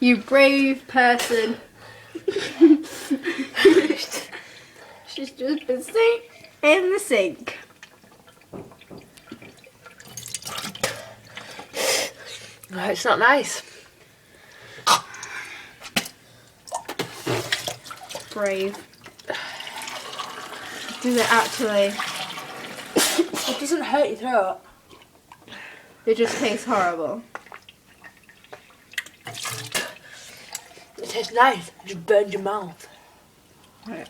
You brave person. She's just been sink in the sink. No, it's not nice. Brave. Does it actually? It doesn't hurt your throat. It just tastes horrible. It tastes nice. It just burns your mouth. Right,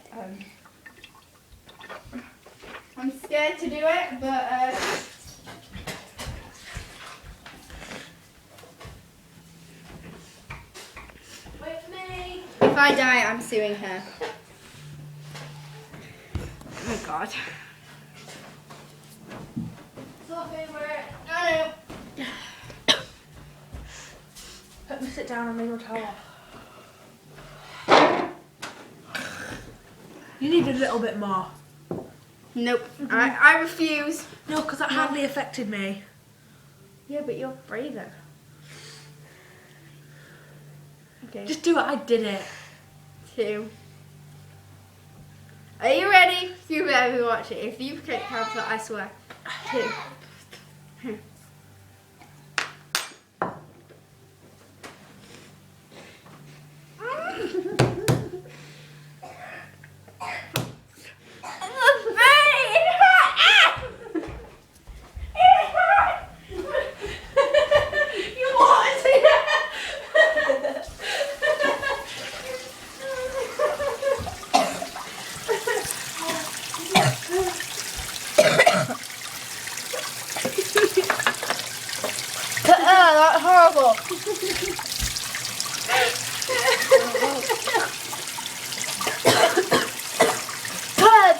I'm scared to do it, but with me. If I die, I'm suing her. Oh my god. Let me sit down and make a towel. You need a little bit more. Nope. I refuse. No, because that hardly affected me. Yeah, but you're braver. Okay. Just do it. I did it. 2. Are you ready? You better watch it. If you can't cancel, I swear. 2.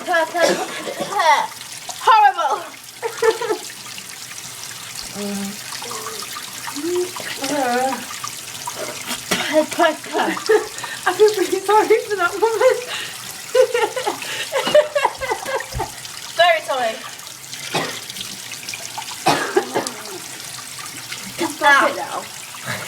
That's horrible. Horrible. I feel really sorry for that woman.